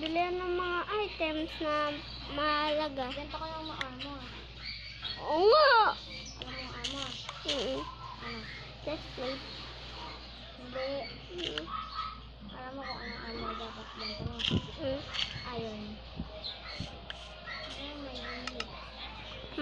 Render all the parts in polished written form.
Bilihan ng mga items na mahalaga. Benta ko yung mga armor. Oo nga! Alam mo yung armor? Ano? Chest plate. Hindi. Alam mo kung anong armor dapat benta mo? Iron. Ayun, may bumili.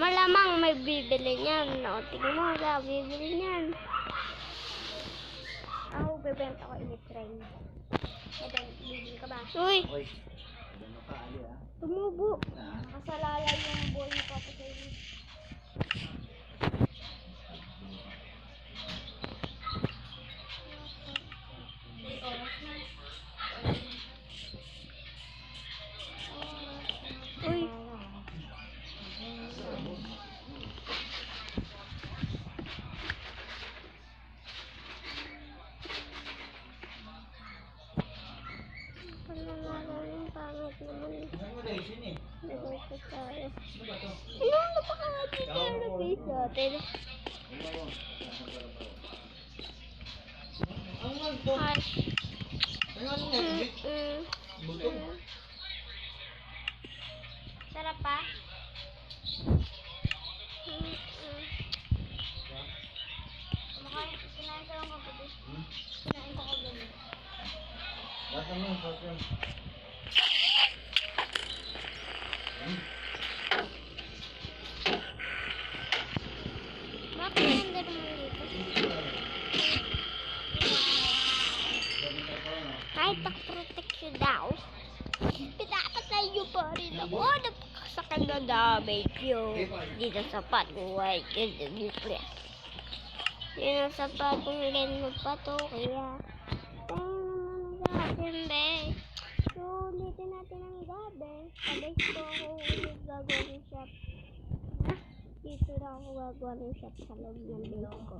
Malamang may bibili niyan. No? Tingnan mo, wala bibili niyan. Ako, bebenta ko i-train. Bibili ka ba? Uy! Uy, ano ka, Ali, ah? Tumubo. Nakasalalay yung boy ni Papa Sally. Oras na. Uy! Pananalang pangit naman. Ano mo dahil sin eh? Nagay tayo. Ano ba to? Ano napakahati tayo na face natin? Ano ba? Ang man to? Ay. Ano ang Netflix? Butong. Sarap pa? Kinain ko lang kagabi. Kinain ko kagabi. Lahat naman, sarap yan. Bakit nandun naman dito? Kahit nag-protect daw, pinapatayo pa rin ako. Napakasakal na damage yun. Dito sa pag-uway. Dito sa pag-uway mo pa to. Kaya, tayo naman sa akin, be. So, ulitin natin ang gabi. Sabay ko ako ulit gagawa ng shop. Dito na ako gagawa ng shop sa loob ng base ko.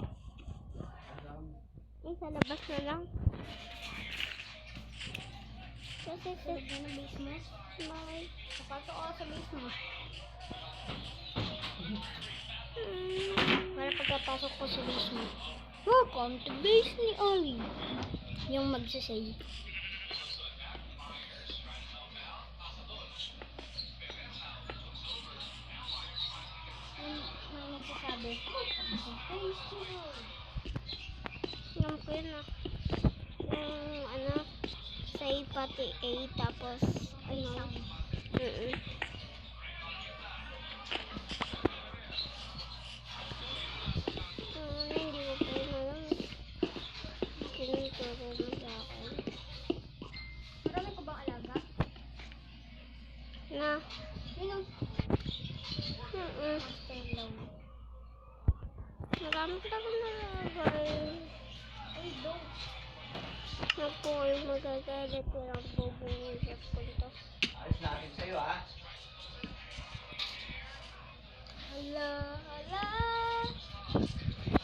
Ay, sa labas na lang. Kasi sa Ano business? may... Napasok ako sa business. Para pagkapasok ko sa basement. Welcome to base ni Oli. Yung magsasay. May nagsasabi. Alam ko yun ah. Yung ano, say pati A tapos ano. Hindi ko pa yun alam. Tinuturo mo sa akin. Marami ko bang alaga? Na. Yun ang master loan. Marami ka na nalagay. Ay, don't. Naku, yung magagalit ko lang bubungusap ko ito. Ayos natin sa'yo, ah. Hala, hala.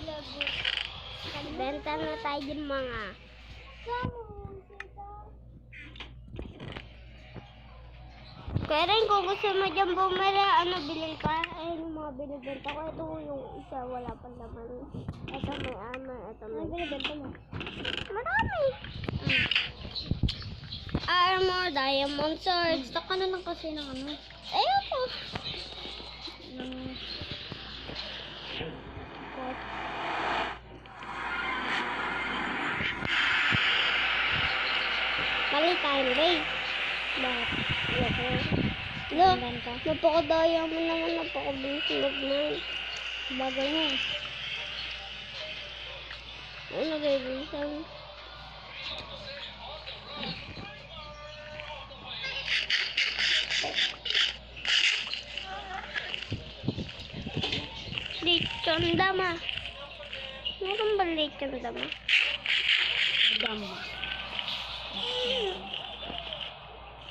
Lago. Benta na tayo yung mga. Kaya rin kung gusto mo dyan bumili, ano bilhin ka? Ayun yung mga binibenta ko. Ito yung isa, wala pang laman. Ito may armor, ito may... Ano binibenta mo? Marami! Armor, diamond sword. Stock ka na lang kasi ng ano. Ayoko. Ng... Palit tayo, guys. Bakit? Ayoko. Napaka-diamond naman, napaka-bisilog na. Bagay mo. Ano nag-ibisan? Lechon dama. Meron ba lechon dama? Dama.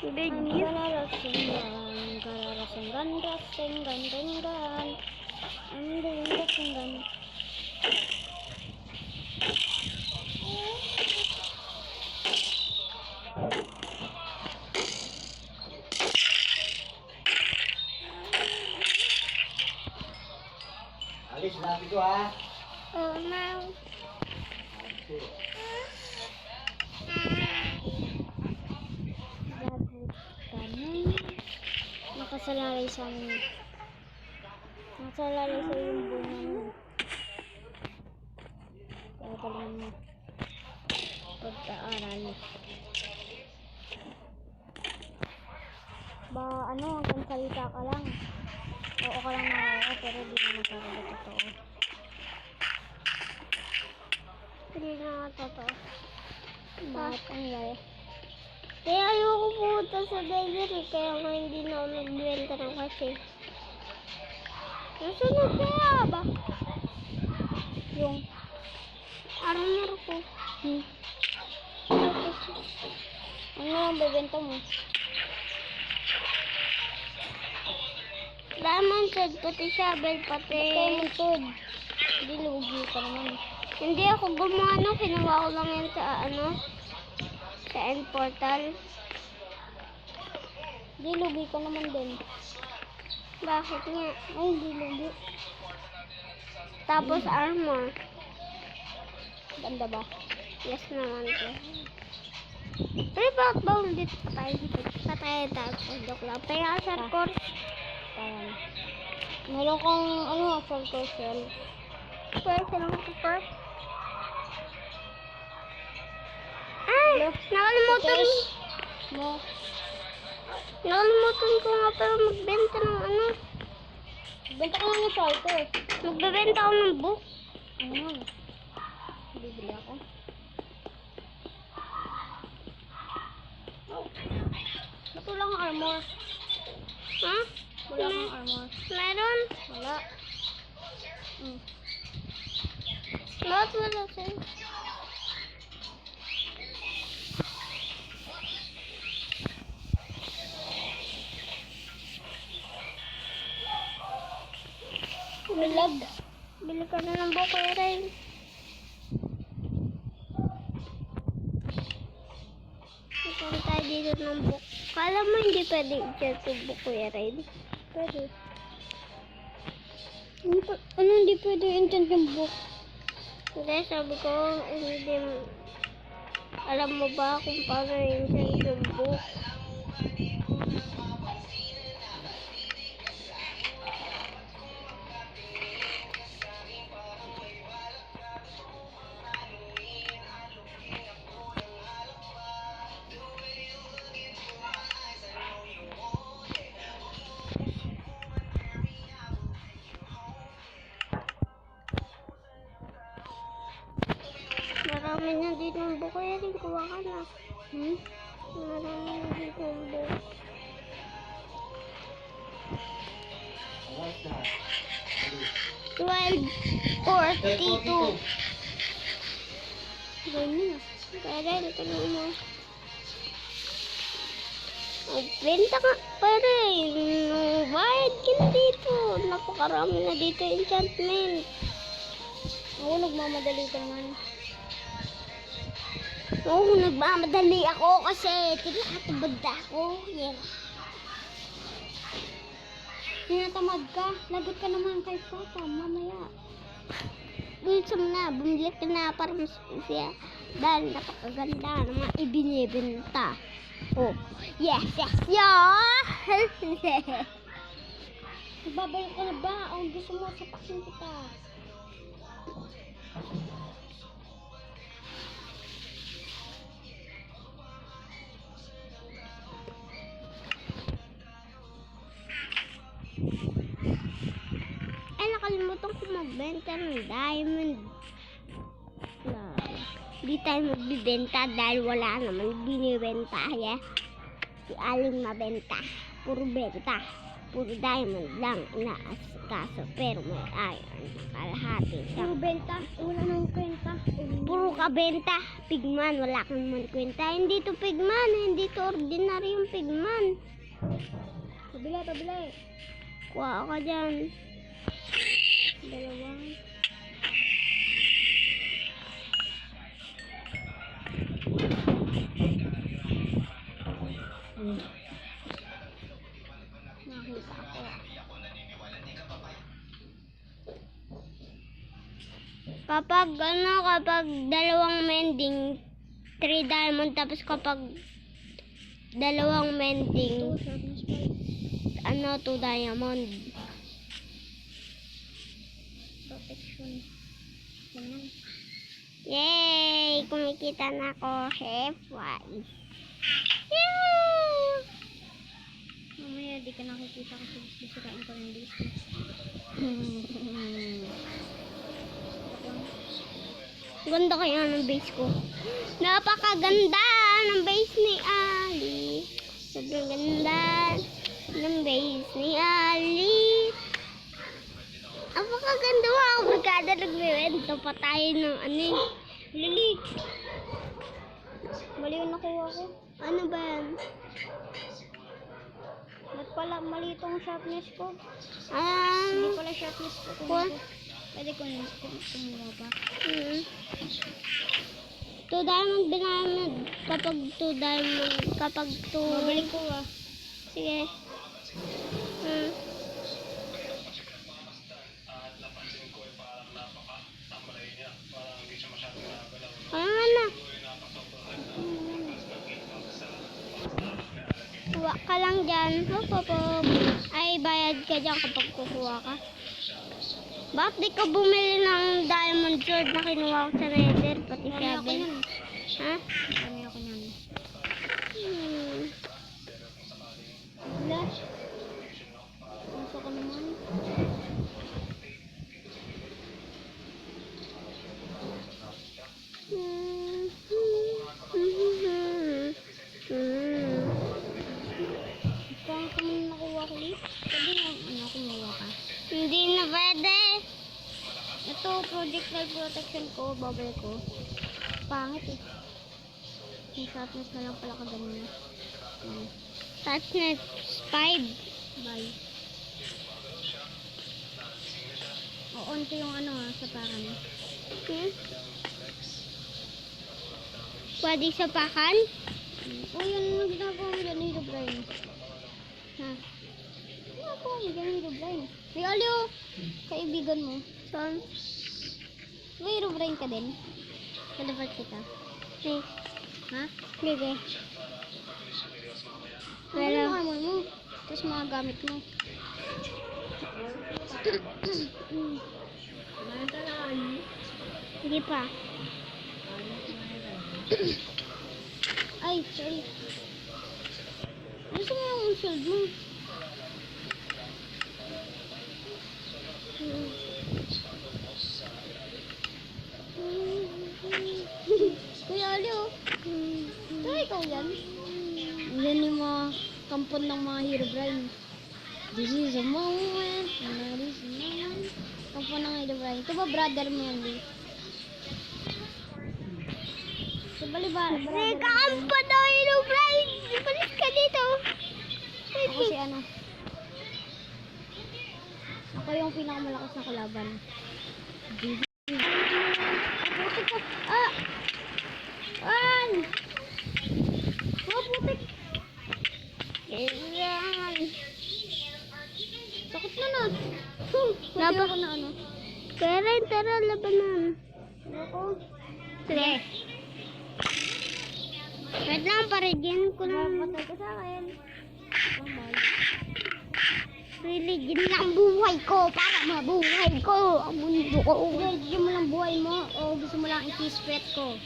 Video. Alis natin ko, ah. Oh, no. Okay. Gago. Nakasalalay sa amin. Nakasalalay sa yung bunga mo. Kaya galing mo. Pagkaaral. Ba, ano, hanggang salita ka lang. Oo ka lang na oo, pero di naman talaga totoo. Hindi na nga totoo. Bakit ang gaya? Kaya ayoko pumunta sa delivery, kaya nga hindi na ako nagbenta ng kasi. Nasunod kaya ba? Yung, Armor ko. ano ang bebenta mo? Diamond sword, pati shovel, pati... Diamond sword. Hindi, lugi ka naman. Hindi ako gumawa, no? Kinuha ko lang yan sa sa end portal. Hindi, lugi ka naman din. Bakit nga? Ay, hindi lugi. Tapos armor. Ganda ba? Yes naman ko. Pero bakit ba ulit tayo? Patay tayo. Joke lang. Kaya sa course. Parang. Meron kang, ano, circle shell. Pwede lang ko first. Ay! Nakalimutan. Mo. Nakalimutan ko nga pero magbenta ng ano. Benta ka lang ng shorter. Magbebenta ako ng book. Ano? Bibili ako. Ba't wala kang armor? Ha? Wala kang armor. Meron? Wala. Bakit wala sa'yo? Bilag. Bili ka na ng book kaya rin. Ikaw tayo dito ng book. Kala mo hindi pwede i-chat yung book kuya rin? Pwede. Ano hindi pwede enchant yung book? Hindi, sabi ko, hindi alam mo ba kung paano i-chat yung book? Marami na dito ng book kaya rin kuha ka na. Marami na dito ng book. Alas na. 12:42. Ganyan. Kaya rin, tanong mo. Magbenta ka pa rin. Bayad ka na dito. Napakarami na dito enchantment. Oo, nagmamadali ka naman. Oo, nagmamadali ako kasi tinatabad ako. Yeah. Tinatamad ka. Lagot ka naman kay Papa mamaya. Gusto mo na, bumili ka na para mas siya. Dahil napakaganda ng mga ibinibenta. Oh, yes, yes, yeah! Babalik ka na ba? O gusto mo sapakin kita? Ay, nakalimutan ko magbenta ng diamond. Hindi tayo magbibenta dahil wala naman binibenta. Yeah? Si Aling mabenta. Puro benta. Puro diamond lang inaasikaso. Pero may iron na kalahati. Puro benta. Wala nang kwenta. Puro kabenta. Pigman. Wala kang naman kwenta. Hindi to pigman. Hindi to ordinary yung pigman. Pabili, pabili. Kuha ka dyan. Dalawang. Nakita ko. Kapag dalawang mending, 3 diamond. Tapos kapag dalawang mending, ano, 2 diamond. Protection. Ganyan. Yay! Kumikita na ako, chef-wise. Mamaya di ka nakikita kasi sisirain ko ng base. Ganda kaya ng base ko. Napakaganda ng base ni Ali. Sobrang ganda ng base ni Ali. Napakaganda mga kabarkada. Nagbiwento pa tayo ng ano eh. Lili. Mali yung nakuha ko. Ano ba yan? Ba't pala mali itong sharpness ko? Ah, Hindi pala sharpness ko. Kung? Pwede ko kumuha pa. 2 diamond binamad. Kapag 2 diamond, kapag 2... Babalik ko ah. Sige. Ano na? Kuha ka lang dyan. Hop, hop, hop. Ay, bayad ka dyan kapag kukuha ka. Bakit di ka bumili ng diamond sword na kinuha ko sa nether, pati Marami ako shovel? yan. Ha? Marami ako yan. Wala. Nasa ka naman. Parang kami nakuha ko ulit. Sabi nga, ano, kumuha ka. Hindi na pwede. Ito, projectile protection ko, bubble ko. Pangit eh. Yung sharpness na lang pala kaganina. Touchnet 5. Bye. O-on ko yung ano sa parang. Pwede sa pakan? O yung ginagawa mo dyan, Hero Brain. Ha? Ginagawa mo dyan, Hero Brain. May aliw, kaibigan mo. Saan? May Hero Brain ka din? Palabat kita. Hey, Ha? sige. Ano yung armor mo? Tapos mga gamit mo. Hindi pa. Ay, sorry. Gusto mo yung shield mo? Kuya Alio. Ito, ikaw yan. Yan yung mga kampon ng mga Hero Brain. This is a moment. This is a moment. Kampon ng Hero Brain. Ito ba brother mo yan, Lee? Ito ba, brother mo? Nagkakampa na Hero Brain! Ibalis ka dito! Ako si ano? Ako yung pinakamalakas na kalaban. Ah! An! Oh, putik! Kailangan. Sakit na na! Pwede Napa- ako na ano? Kaya rin, tara, labanan. Ako? Sige. Wait lang, paligyan ko lang. Patay ka sa akin. Paligyan lang buhay ko para mabuhay ko ang mundo ko. Gusto mo lang buhay mo o gusto mo lang i-sweat ko?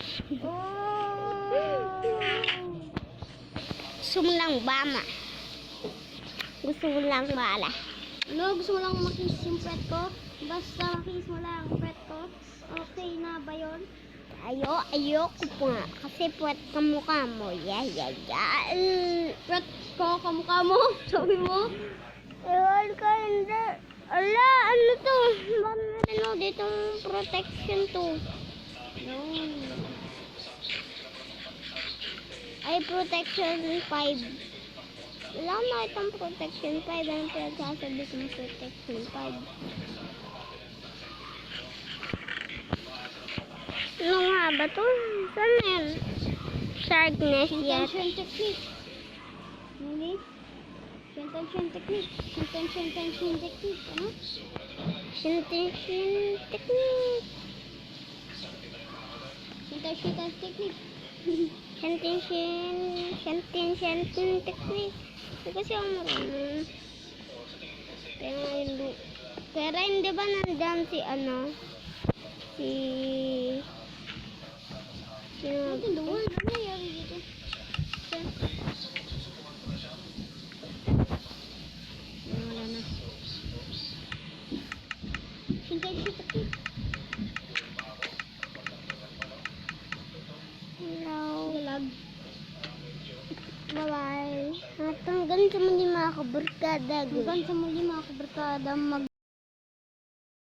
Gusto mo lang bama. Gusto mo lang bala. Ano? Gusto mo lang makis yung pet ko? Basta makis mo lang yung pet ko? Okay na ba yun? Ayoko pa. Kasi puwet ka mukha mo. Yeah. Pet ko, kamukha mo? Sabi mo? Ewan ka, hindi. Ala, ano to? Bakit meron ako dito protection to? No. Ay, protection 5. Wala akong makitang protection 5. Ano pinagsasabi ko ng protection 5? Ano nga ba to? Saan na yun? Sharpness yet. Intention technique. Hindi? Intention technique. Intention technique. Ano? Intention technique. Intention technique. Intention technique. Kasi ako marunong. Kaya rin, di ba nandyan si ano? Si... Sino? Ano doon? Ano nangyari dito? Wala na. Singkay dito. Hello. Galag. Bye-bye. At hanggang sa muli mga kabarkada. Hanggang sa muli mga kabarkada,